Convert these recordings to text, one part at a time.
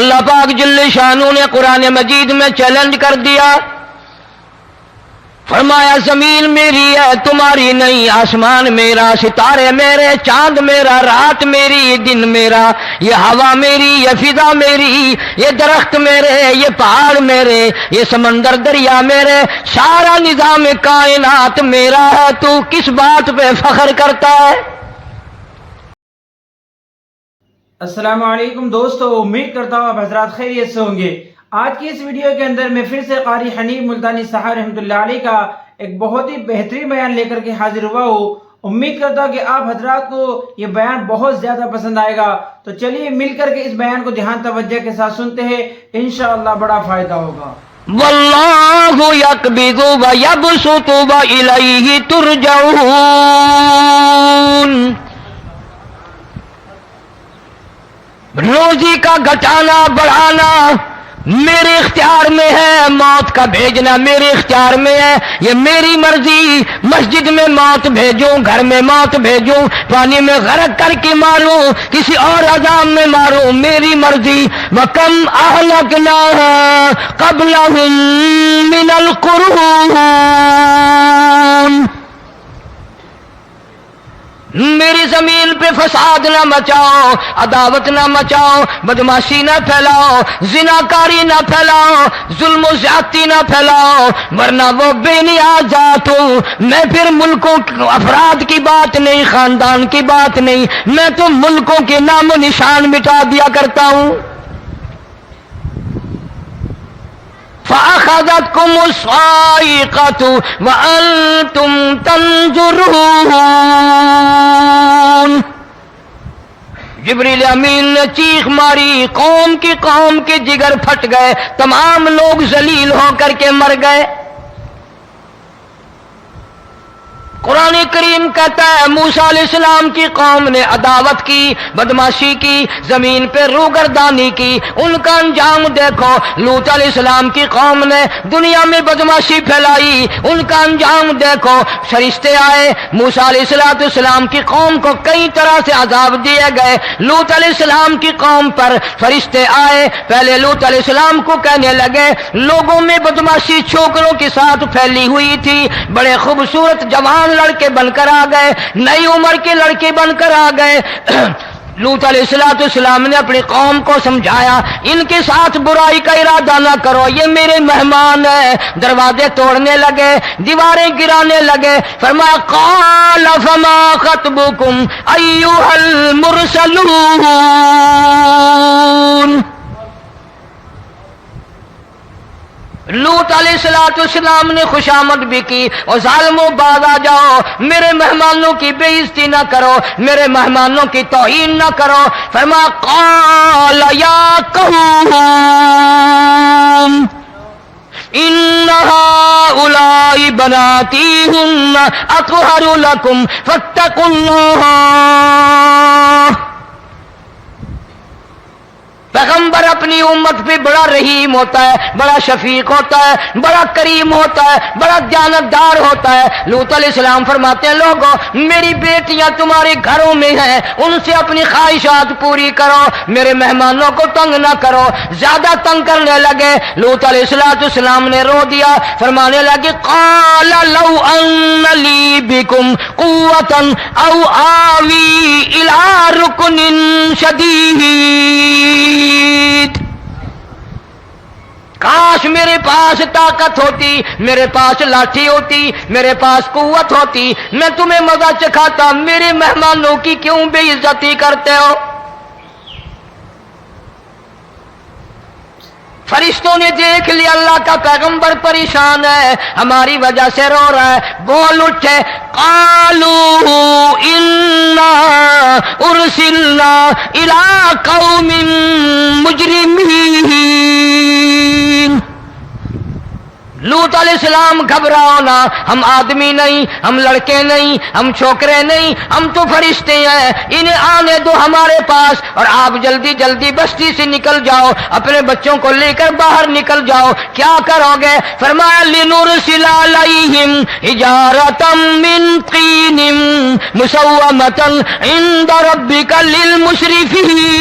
اللہ پاک جل شانہ نے قرآن مجید میں چیلنج کر دیا، فرمایا زمین میری ہے تمہاری نہیں، آسمان میرا، ستارے میرے، چاند میرا، رات میری، دن میرا، یہ ہوا میری، یہ فضا میری، یہ درخت میرے، یہ پہاڑ میرے، یہ سمندر دریا میرے، سارا نظام کائنات میرا ہے، تو کس بات پہ فخر کرتا ہے؟ السلام علیکم دوستو، امید کرتا ہوں آپ حضرات خیریت سے ہوں گے۔ آج کی اس ویڈیو کے اندر میں پھر سے قاری حنیف ملتانی صاحب رحمۃ اللہ علیہ کا ایک بہت ہی بہترین بیان لے کر کے حاضر ہوا ہوں۔ امید کرتا ہوں کہ آپ حضرات کو یہ بیان بہت زیادہ پسند آئے گا، تو چلیے مل کر کے اس بیان کو دھیان توجہ کے ساتھ سنتے ہیں، انشاءاللہ بڑا فائدہ ہوگا۔ واللہ یقبض ویبسط والیہ ترجعون، روزی کا گھٹانا بڑھانا میرے اختیار میں ہے، موت کا بھیجنا میرے اختیار میں ہے، یہ میری مرضی، مسجد میں موت بھیجوں، گھر میں موت بھیجوں، پانی میں غرق کر کے ماروں، کسی اور عذاب میں ماروں، میری مرضی۔ وَكَمْ أَهْلَكْنَا قَبْلَهُمْ مِنَ الْقُرُونِ، میری زمین پہ فساد نہ مچاؤ، عداوت نہ مچاؤ، بدماشی نہ پھیلاؤ، زناکاری نہ پھیلاؤ، ظلم و زیادتی نہ پھیلاؤ، ورنہ وہ بے نیاز ذات ہوں۔ میں پھر ملکوں افراد کی بات نہیں، خاندان کی بات نہیں، میں تو ملکوں کے نام و نشان مٹا دیا کرتا ہوں۔ فَأَخَذَتْكُمُ الصَّاعِقَةُ وَأَنْتُمْ تَنْظُرُونَ، جبریل امین نے چیخ ماری، قوم کے جگر پھٹ گئے، تمام لوگ ذلیل ہو کر کے مر گئے۔ قرآن کریم کہتا ہے موسیٰ علیہ السلام کی قوم نے عداوت کی، بدماشی کی، زمین پہ روگردانی کی، ان کا انجام دیکھو۔ لوط علیہ السلام کی قوم نے دنیا میں بدماشی پھیلائی، ان کا انجام دیکھو۔ فرشتے آئے، موسیٰ علیہ السلام کی قوم کو کئی طرح سے عذاب دیے گئے۔ لوط علیہ السلام کی قوم پر فرشتے آئے، پہلے لوط علیہ السلام کو کہنے لگے، لوگوں میں بدماشی چھوکروں کے ساتھ پھیلی ہوئی تھی، بڑے خوبصورت جوان لڑکے بن کر آ گئے، نئی عمر کے لڑکے بن کر آ گئے۔ لوط علیہ السلام نے اپنی قوم کو سمجھایا، ان کے ساتھ برائی کا ارادہ نہ کرو، یہ میرے مہمان ہیں۔ دروازے توڑنے لگے، دیواریں گرانے لگے، فرمایا قال فما خطبکم ایھا المرسلون، لوط علیہ السلام نے خوشامد بھی کی، اور ظالموں باز آ جاؤ، میرے مہمانوں کی بے عزتی نہ کرو، میرے مہمانوں کی توہین نہ کرو۔ فرمایا قال یا قوم ان هؤلاء بناتی هن اطہر لکم فاتقوا اللہ۔ پیغمبر اپنی امت پہ بڑا رحیم ہوتا ہے، بڑا شفیق ہوتا ہے، بڑا کریم ہوتا ہے، بڑا دیانتدار ہوتا ہے۔ لوط علیہ السلام فرماتے ہیں لوگوں میری بیٹیاں تمہارے گھروں میں ہیں، ان سے اپنی خواہشات پوری کرو، میرے مہمانوں کو تنگ نہ کرو۔ زیادہ تنگ کرنے لگے، لوط علیہ السلام نے رو دیا، فرمانے لگے قال لو ان لی بکم قوة او آوی الی رکن شدید، کاش میرے پاس طاقت ہوتی، میرے پاس لاٹھی ہوتی، میرے پاس قوت ہوتی، میں تمہیں مزہ چکھاتا، میرے مہمانوں کی کیوں بے عزتی کرتے ہو؟ فرشتوں نے دیکھ لیا اللہ کا پیغمبر پریشان ہے، ہماری وجہ سے رو رہا ہے، بول اٹھے قالوا انا ارسلنا الی قوم مجرمین۔ لوط علیہ السلام گھبراؤ نہ، ہم آدمی نہیں، ہم لڑکے نہیں، ہم چھوکرے نہیں، ہم تو فرشتے ہیں، انہیں آنے دو ہمارے پاس، اور آپ جلدی جلدی بستی سے نکل جاؤ، اپنے بچوں کو لے کر باہر نکل جاؤ۔ کیا کرو گے؟ فرمایا لنرسل علیہم حجارۃ من طین مسومۃ عند ربک للمسرفین،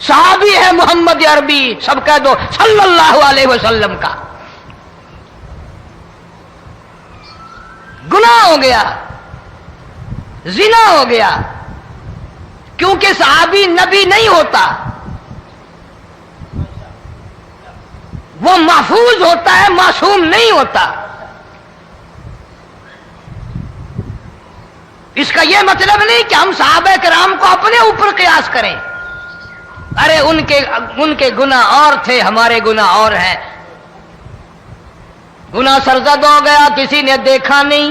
صحابی ہے محمد عربی، سب کہہ دو صلی اللہ علیہ وسلم کا، گناہ ہو گیا، زنا ہو گیا، کیونکہ صحابی نبی نہیں ہوتا، وہ محفوظ ہوتا ہے، معصوم نہیں ہوتا۔ اس کا یہ مطلب نہیں کہ ہم صحابہ کرام کو اپنے اوپر قیاس کریں، ارے ان کے گناہ اور تھے، ہمارے گناہ اور ہیں۔ گناہ سرزد ہو گیا، کسی نے دیکھا نہیں،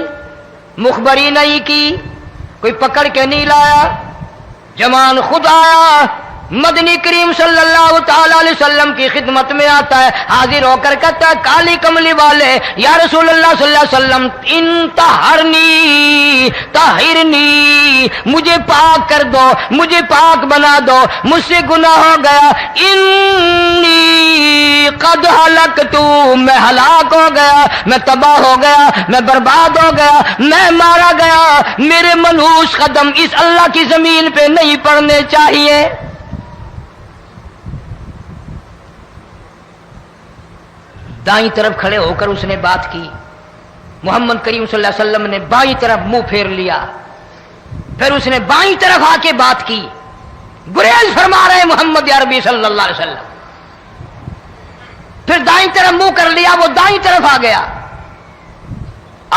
مخبری نہیں کی، کوئی پکڑ کے نہیں لایا، جمان خود آیا، مدنی کریم صلی اللہ تعالی علیہ وسلم کی خدمت میں آتا ہے، حاضر ہو کر کہتا ہے کالی کملی والے یا رسول اللہ صلی اللہ علیہ وسلم انتہرنی طہرنی، مجھے پاک کر دو، مجھے پاک بنا دو، مجھ سے گناہ ہو گیا، انی قد ہلکتو، میں ہلاک ہو گیا، میں تباہ ہو گیا، میں برباد ہو گیا، میں مارا گیا، میرے منحوس قدم اس اللہ کی زمین پہ نہیں پڑنے چاہیے۔ دائیں طرف کھڑے ہو کر اس نے بات کی، محمد کریم صلی اللہ علیہ وسلم نے بائیں طرف منہ پھیر لیا، پھر اس نے بائیں طرف آ کے بات کی، گریز فرما رہے محمد عربی صلی اللہ علیہ وسلم، پھر دائیں طرف منہ کر لیا، وہ دائیں طرف آ گیا۔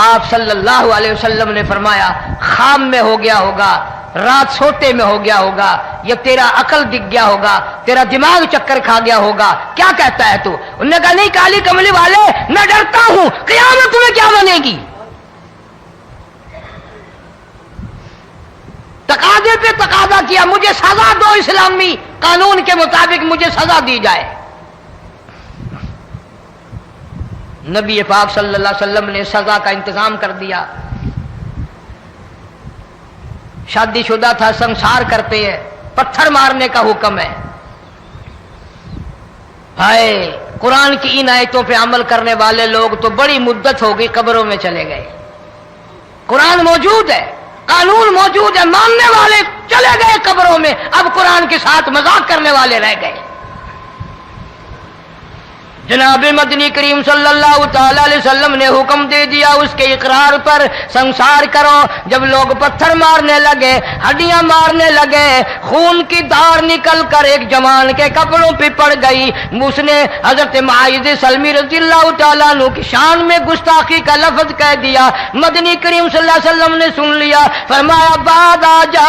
آپ صلی اللہ علیہ وسلم نے فرمایا خواب میں ہو گیا ہوگا، رات سوتے میں ہو گیا ہوگا، یا تیرا عقل دکھ گیا ہوگا، تیرا دماغ چکر کھا گیا ہوگا، کیا کہتا ہے تو؟ انہوں نے کہا نہیں کالی کملی والے، میں ڈرتا ہوں قیامت میں کیا بنے گی۔ تقاضے پہ تقاضا کیا، مجھے سزا دو، اسلامی قانون کے مطابق مجھے سزا دی جائے۔ نبی پاک صلی اللہ علیہ وسلم نے سزا کا انتظام کر دیا۔ شادی شدہ تھا، سنسار کرتے ہیں، پتھر مارنے کا حکم ہے۔ ہائے، قرآن کی ان آیتوں پہ عمل کرنے والے لوگ تو بڑی مدت ہو گئی قبروں میں چلے گئے۔ قرآن موجود ہے، قانون موجود ہے، ماننے والے چلے گئے قبروں میں، اب قرآن کے ساتھ مذاق کرنے والے رہ گئے۔ جناب مدنی کریم صلی اللہ تعالی علیہ وسلم نے حکم دے دیا اس کے اقرار پر، سنسار کرو۔ جب لوگ پتھر مارنے لگے، ہڈیاں مارنے لگے، خون کی دھار نکل کر ایک جوان کے کپڑوں پہ پڑ گئی، اس نے حضرت معاذ سلمی رضی اللہ تعالیٰ عنہ کی شان میں گستاخی کا لفظ کہہ دیا۔ مدنی کریم صلی اللہ علیہ وسلم نے سن لیا، فرمایا بعد آ جا،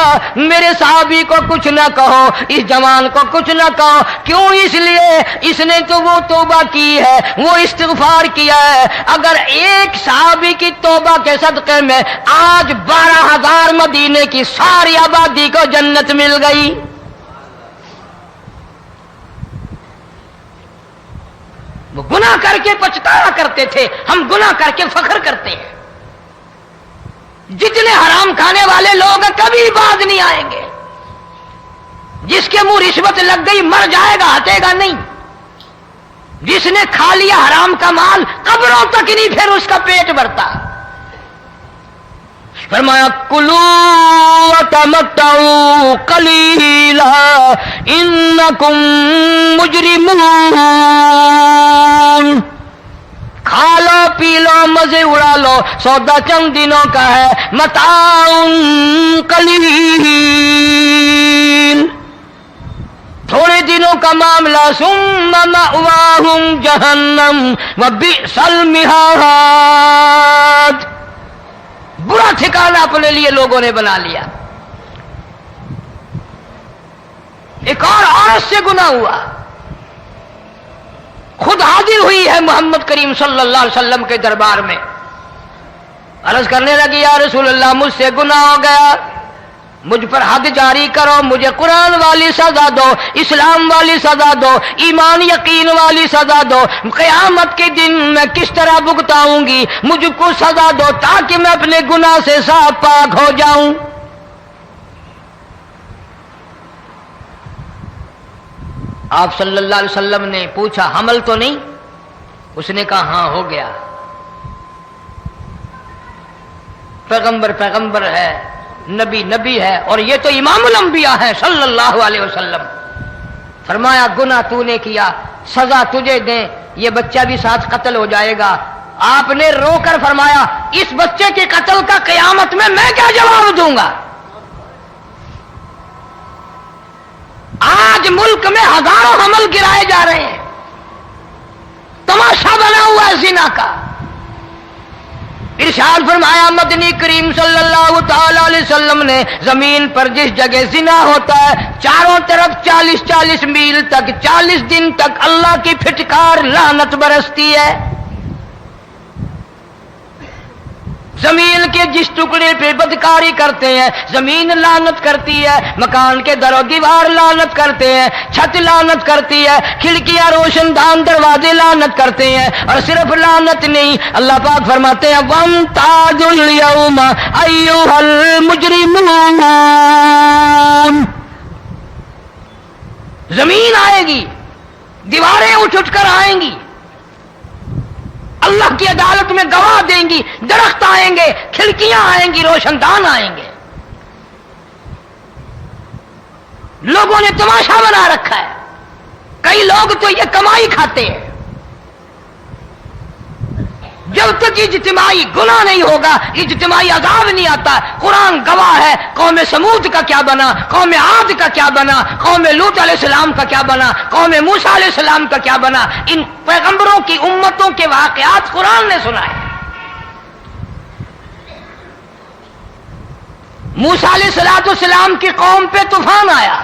میرے صحابی کو کچھ نہ کہو، اس جوان کو کچھ نہ کہو۔ کیوں؟ اس لیے اس نے تو وہ توبہ کی ہے، وہ استغفار کیا ہے۔ اگر ایک صحابی کی توبہ کے صدقے میں آج 12,000 مدینے کی ساری آبادی کو جنت مل گئی۔ وہ گناہ کر کے پچھتایا کرتے تھے، ہم گناہ کر کے فخر کرتے ہیں۔ جتنے حرام کھانے والے لوگ کبھی باز نہیں آئیں گے۔ جس کے منہ رشوت لگ گئی مر جائے گا، ہٹے گا نہیں۔ جس نے کھا لیا حرام کا مال قبروں تک نہیں پھر اس کا پیٹ بھرتا۔ فرمایا کلو وتمتعوا قلیلا انکم مجرمون، کھا لو پی لو مزے اڑا لو، سودا چند دنوں کا ہے، متاع قلیل، تھوڑے دنوں کا معاملہ، ثم مأواہم جہنم وبئس المہاد، برا ٹھکانہ اپنے لیے لوگوں نے بنا لیا۔ ایک اور عورت سے گناہ ہوا، خود حاضر ہوئی ہے محمد کریم صلی اللہ علیہ وسلم کے دربار میں، عرض کرنے لگی یا رسول اللہ مجھ سے گناہ ہو گیا، مجھ پر حد جاری کرو، مجھے قرآن والی سزا دو، اسلام والی سزا دو، ایمان یقین والی سزا دو، قیامت کے دن میں کس طرح بھگتاؤں گی، مجھ کو سزا دو تاکہ میں اپنے گناہ سے صاف پاک ہو جاؤں۔ آپ صلی اللہ علیہ وسلم نے پوچھا حمل تو نہیں؟ اس نے کہا ہاں ہو گیا۔ پیغمبر ہے، نبی ہے، اور یہ تو امام الانبیاء ہے صلی اللہ علیہ وسلم۔ فرمایا گناہ تو نے کیا، سزا تجھے دیں، یہ بچہ بھی ساتھ قتل ہو جائے گا۔ آپ نے رو کر فرمایا اس بچے کے قتل کا قیامت میں کیا جواب دوں گا؟ آج ملک میں ہزاروں حمل گرائے جا رہے ہیں، تماشا بنا ہوا ہے زنا کا۔ ارشاد فرمایا مدنی کریم صلی اللہ تعالی علیہ وسلم نے زمین پر جس جگہ زنا ہوتا ہے چاروں طرف 40 میل تک 40 دن تک اللہ کی پھٹکار لعنت برستی ہے۔ زمین کے جس ٹکڑے پہ بدکاری کرتے ہیں زمین لعنت کرتی ہے، مکان کے در و دیوار لعنت کرتے ہیں، چھت لعنت کرتی ہے، کھڑکیاں روشن دان دروازے لعنت کرتے ہیں۔ اور صرف لعنت نہیں، اللہ پاک فرماتے ہیں وَامْتَازُوا الْيَوْمَ أَيُّهَا الْمُجْرِمُونَ۔ زمین آئے گی، دیواریں اٹھ کر آئیں گی، اللہ کی عدالت میں گواہ دیں گی، درخت آئیں گے، کھڑکیاں آئیں گی، روشن دان آئیں گے۔ لوگوں نے تماشا بنا رکھا ہے، کئی لوگ تو یہ کمائی کھاتے ہیں۔ جب تک اجتماعی گناہ نہیں ہوگا اجتماعی عذاب نہیں آتا۔ قرآن گواہ ہے، قوم سمود کا کیا بنا، قوم عاد کا کیا بنا، قوم لوط علیہ السلام کا کیا بنا، قوم موسیٰ علیہ السلام کا کیا بنا۔ ان پیغمبروں کی امتوں کے واقعات قرآن نے سنائے۔ موسیٰ علیہ السلام کی قوم پہ طوفان آیا،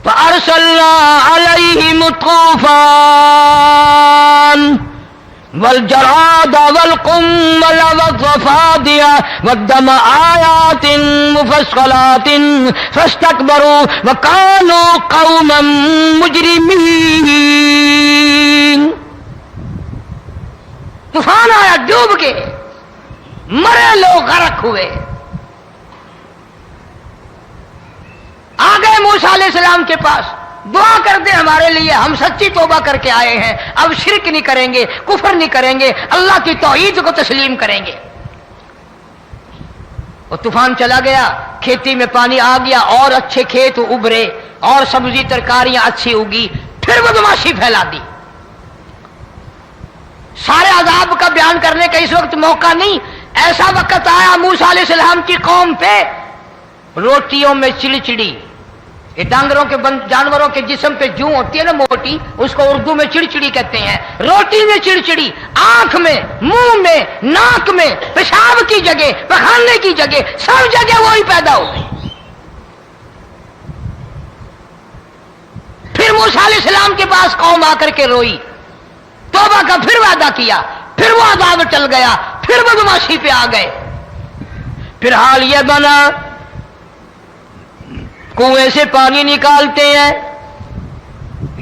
فَأَرْسَلْنَا عَلَيْهِمُ الطُّوفَانَ وَالْجَرَادَ وَالْقُمَّلَ وَالضَّفَادِعَ وَالدَّمَ آيَاتٍ مُفَصَّلَاتٍ فَاسْتَكْبَرُوا وَكَانُوا قَوْمًا مُجْرِمِينَ۔ طوفان آیا، ڈوب گئے، مرے لوگ، غرق ہوئے۔ آ گئے موسیٰ علیہ السلام کے پاس، دعا کر دیں ہمارے لیے، ہم سچی توبہ کر کے آئے ہیں، اب شرک نہیں کریں گے، کفر نہیں کریں گے، اللہ کی توحید کو تسلیم کریں گے۔ اور طوفان چلا گیا، کھیتی میں پانی آ گیا، اور اچھے کھیت ابھرے، اور سبزی ترکاریاں اچھی اگی، پھر بدماشی پھیلا دی۔ سارے عذاب کا بیان کرنے کا اس وقت موقع نہیں۔ ایسا وقت آیا موسیٰ علیہ السلام کی قوم پہ، روٹیوں میں چڑچڑی، یہ ڈانگروں کے جانوروں کے جسم پہ جوں ہوتی ہے نا موٹی، اس کو اردو میں چڑچڑی کہتے ہیں۔ روٹی میں چڑچڑی، آنکھ میں، منہ میں، ناک میں، پیشاب کی جگہ، پخانے کی جگہ، سب جگہ وہی پیدا ہو گئی۔ پھر موسیٰ علیہ السلام کے پاس قوم آ کر کے روئی، توبہ کا پھر وعدہ کیا، پھر وہ عذاب ٹل گیا، پھر بدماشی پہ آ گئے۔ پھر حال یہ بنا کنویں سے پانی نکالتے ہیں،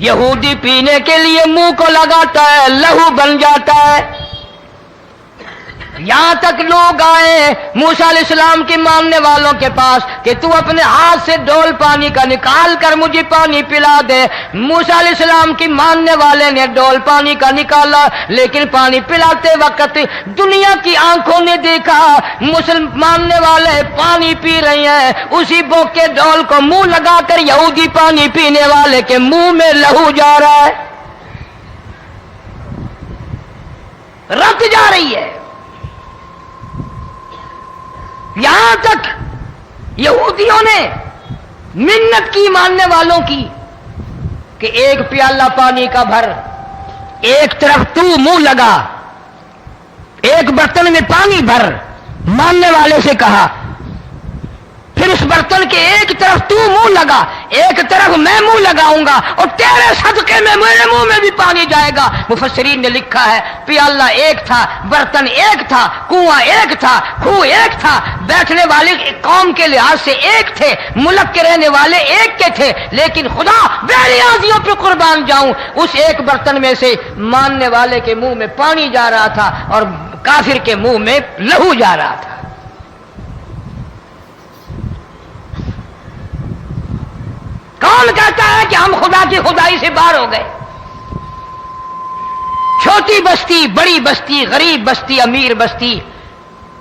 یہودی پینے کے لیے منہ کو لگاتا ہے، لہو بن جاتا ہے۔ یہاں تک لوگ آئے موسیٰ علیہ السلام کے ماننے والوں کے پاس کہ تو اپنے ہاتھ سے ڈول پانی کا نکال کر مجھے پانی پلا دے۔ موسیٰ علیہ السلام کی ماننے والے نے ڈول پانی کا نکالا، لیکن پانی پلاتے وقت دنیا کی آنکھوں نے دیکھا ماننے والے پانی پی رہے ہیں، اسی بوک کے ڈول کو منہ لگا کر یہودی پانی پینے والے کے منہ میں لہو جا رہا ہے، رت جا رہی ہے۔ یہاں تک یہودیوں نے منت کی ماننے والوں کی کہ ایک پیالہ پانی کا بھر، ایک طرف تو منہ لگا، ایک برتن میں پانی بھر، ماننے والے سے کہا۔ پھر اس برتن کے ایک طرف تو منہ لگا، ایک طرف میں منہ لگاؤں گا، اور تیرے صدقے میں میرے منہ میں بھی پانی جائے گا۔ مفسرین نے لکھا ہے پیالہ ایک تھا، برتن ایک تھا، کنواں ایک تھا، کھوہ ایک تھا، بیٹھنے والے قوم کے لحاظ سے ایک تھے، ملک کے رہنے والے ایک کے تھے، لیکن خدا بے نیازیوں پہ قربان جاؤں، اس ایک برتن میں سے ماننے والے کے منہ میں پانی جا رہا تھا اور کافر کے منہ میں لہو جا رہا تھا۔ کون کہتا ہے کہ ہم خدا کی خدائی سے باہر ہو گئے؟ چھوٹی بستی، بڑی بستی، غریب بستی، امیر بستی،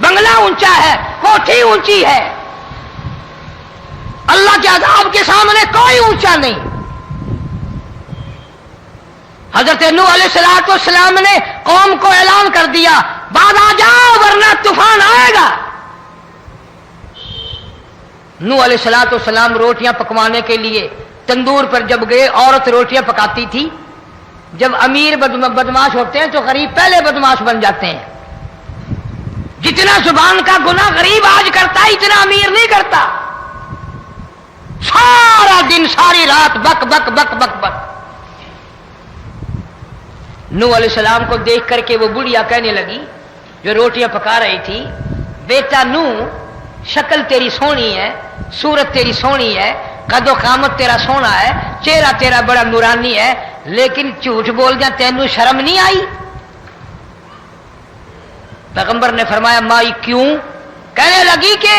بنگلہ اونچا ہے، کوٹھی اونچی ہے، اللہ کے عذاب کے سامنے کوئی اونچا نہیں۔ حضرت نوح علیہ السلام نے قوم کو اعلان کر دیا بعد آ جاؤ ورنہ طوفان آئے گا۔ نوح علیہ السلام روٹیاں پکوانے کے لیے تندور پر جب گئے، عورت روٹیاں پکاتی تھی۔ جب امیر بدماش ہوتے ہیں تو غریب پہلے بدماش بن جاتے ہیں۔ جتنا زبان کا گناہ غریب آج کرتا ہے اتنا امیر نہیں کرتا۔ سارا دن ساری رات بک بک بک بک بک۔ نوح علیہ السلام کو دیکھ کر کے وہ بڑھیا کہنے لگی جو روٹیاں پکا رہی تھی، بیٹا نوح، شکل تیری سونی ہے، صورت تیری سونی ہے، قد و قامت تیرا سونا ہے، چہرہ تیرا بڑا نورانی ہے، لیکن جھوٹ بول جا تینوں شرم نہیں آئی؟ پیغمبر نے فرمایا مائی کیوں؟ کہنے لگی کہ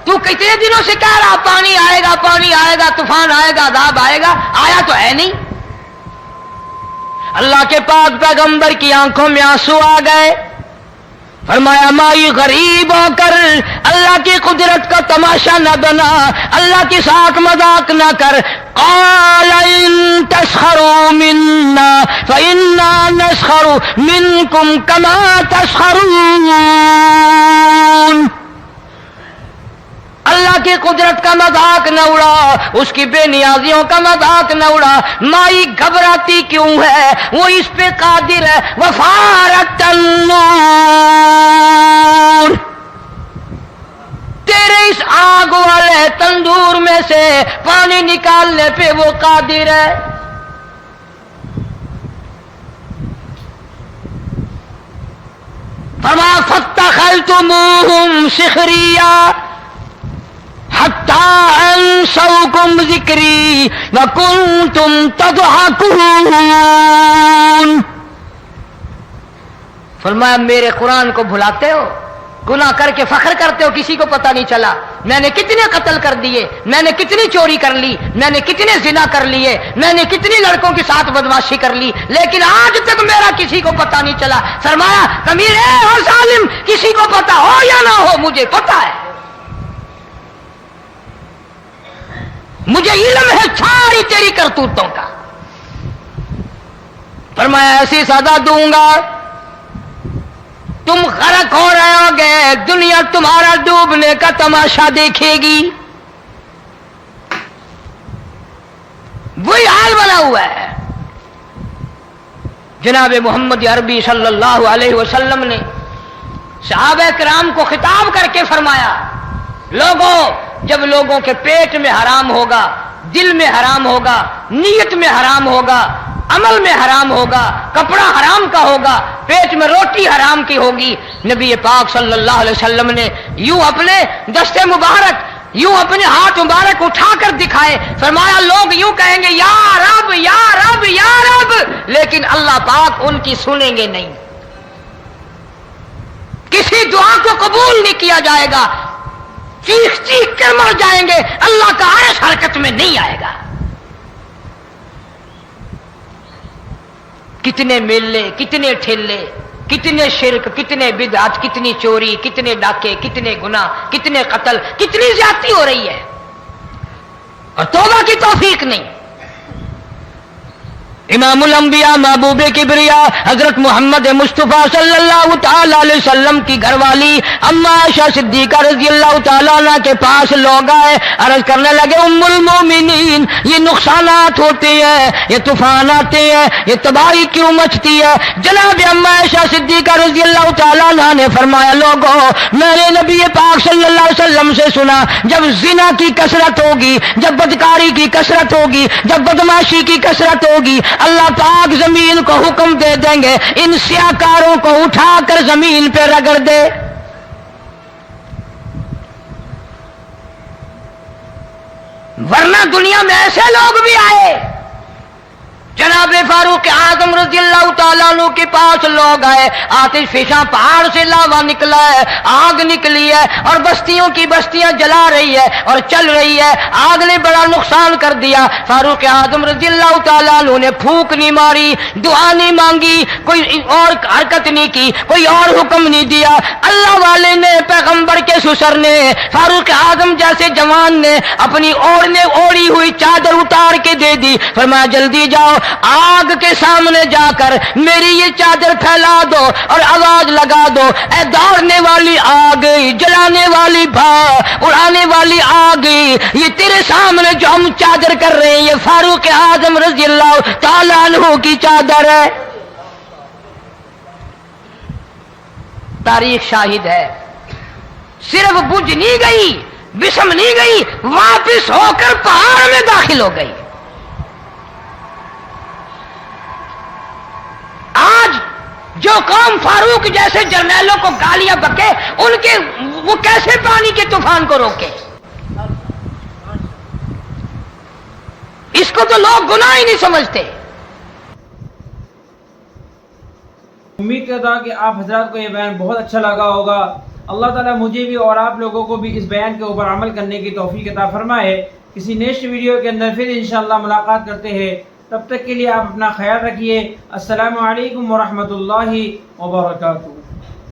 تو کتنے دنوں سے کہہ رہا پانی آئے گا، پانی آئے گا، طوفان آئے گا، عذاب آئے گا، آیا تو ہے نہیں۔ اللہ کے پاک پیغمبر کی آنکھوں میں آنسو آ گئے۔ فرمایا مائی غریب ہو کر اللہ کی قدرت کا تماشا نہ بنا، اللہ کی ساتھ مذاق نہ کر۔ قال ان تسخروا منا فإنا نسخر منكم كما تسخرون۔ اللہ کی قدرت کا مذاق نہ اڑا، اس کی بے نیازیوں کا مذاق نہ اڑا۔ مائی گھبراتی کیوں ہے؟ وہ اس پہ قادر ہے۔ وفارت النور، تیرے اس آگ والے تندور میں سے پانی نکالنے پہ وہ قادر ہے۔ فرمایا فاتخذتموہم سخریا حتی انسوکم ذکری وکنتم تضحکون۔ فرمایا میرے قرآن کو بھلاتے ہو، گناہ کر کے فخر کرتے ہو، کسی کو پتہ نہیں چلا میں نے کتنے قتل کر دیے، میں نے کتنی چوری کر لی، میں نے کتنے زنا کر لیے، میں نے کتنی لڑکوں کے ساتھ بدماشی کر لی، لیکن آج تک میرا کسی کو پتہ نہیں چلا۔ فرمایا امیر اور ظالم، کسی کو پتہ ہو یا نہ ہو مجھے پتہ ہے، مجھے علم ہے ساری تیری کرتوتوں کا۔ فرمایا ایسی سزا دوں گا تم غرق ہو رہے ہوگے، دنیا تمہارا ڈوبنے کا تماشا دیکھے گی۔ وہی حال بنا ہوا ہے۔ جناب محمد عربی صلی اللہ علیہ وسلم نے صحابہ کرام کو خطاب کر کے فرمایا لوگوں، جب لوگوں کے پیٹ میں حرام ہوگا، دل میں حرام ہوگا، نیت میں حرام ہوگا، عمل میں حرام ہوگا، کپڑا حرام کا ہوگا، پیٹ میں روٹی حرام کی ہوگی، نبی پاک صلی اللہ علیہ وسلم نے یوں اپنے دست مبارک، یوں اپنے ہاتھ مبارک اٹھا کر دکھائے، فرمایا لوگ یوں کہیں گے یا رب یا رب یا رب، لیکن اللہ پاک ان کی سنیں گے نہیں، کسی دعا کو قبول نہیں کیا جائے گا، چیخ چیخ کر مر جائیں گے، اللہ کا عرش حرکت میں نہیں آئے گا۔ کتنے میلے، کتنے ٹھیلے، کتنے شرک، کتنے بدعت، کتنی چوری، کتنے ڈاکے، کتنے گناہ، کتنے قتل، کتنی زیادتی ہو رہی ہے اور توبہ کی توفیق نہیں۔ امام الانبیاء محبوب کبریا حضرت محمد مصطفیٰ صلی اللہ تعالی علیہ وسلم کی گھر والی اما عائشہ صدیقہ رضی اللہ تعالیٰ عنہ کے پاس لوگ آئے، عرض کرنے لگے ام المومنین یہ نقصانات ہوتے ہیں، یہ طوفان آتے ہیں، یہ تباہی کیوں مچتی ہے؟ جناب اما عائشہ صدیقہ رضی اللہ تعالیٰ عنہ نے فرمایا لوگوں، میں نے نبی پاک صلی اللہ علیہ وسلم سے سنا جب زنا کی کثرت ہوگی، جب بدکاری کی کثرت ہوگی، جب بدماشی کی کثرت ہوگی، اللہ پاک زمین کو حکم دے دیں گے ان سیاکاروں کو اٹھا کر زمین پہ رگڑ دے۔ ورنہ دنیا میں ایسے لوگ بھی آئے، جناب فاروق اعظم رضی اللہ تعالیٰ عنہ کے پاس لوگ آئے، آتش فشاں پہاڑ سے لاوا نکلا ہے، آگ نکلی ہے اور بستیوں کی بستیاں جلا رہی ہے اور چل رہی ہے، آگ نے بڑا نقصان کر دیا۔ فاروق اعظم رضی اللہ تعالیٰ عنہ نے پھونک نہیں ماری، دعا نہیں مانگی، کوئی اور حرکت نہیں کی، کوئی اور حکم نہیں دیا۔ اللہ والے نے، پیغمبر کے سسر نے، فاروق اعظم جیسے جوان نے اپنی اوڑھی ہوئی چادر اتار کے دے دی، فرمایا جلدی جاؤ، آگ کے سامنے جا کر میری یہ چادر پھیلا دو اور آواز لگا دو، اے دوڑنے والی آگ، جلانے والی اڑانے والی آگ، یہ تیرے سامنے جو ہم چادر کر رہے ہیں یہ فاروق اعظم رضی اللہ تعالیٰ عنہ کی چادر ہے۔ تاریخ شاہد ہے، صرف بجھ نہیں گئی، بسم نہیں گئی، واپس ہو کر پہاڑ میں داخل ہو گئی۔ آج جو قوم فاروق جیسے جرنیلوں کو گالیاں بکے، ان کے وہ کیسے پانی کے طوفان کو روکے؟ اس کو تو لوگ گناہ ہی نہیں سمجھتے۔ امید کرتا ہوں کہ آپ حضرات کو یہ بیان بہت اچھا لگا ہوگا۔ اللہ تعالیٰ مجھے بھی اور آپ لوگوں کو بھی اس بیان کے اوپر عمل کرنے کی توفیق عطا فرمائے۔ کسی نیکسٹ ویڈیو کے اندر پھر انشاءاللہ ملاقات کرتے ہیں، تب تک کے لیے آپ اپنا خیال رکھیے۔ السلام علیکم ورحمۃ اللہ وبرکاتہ۔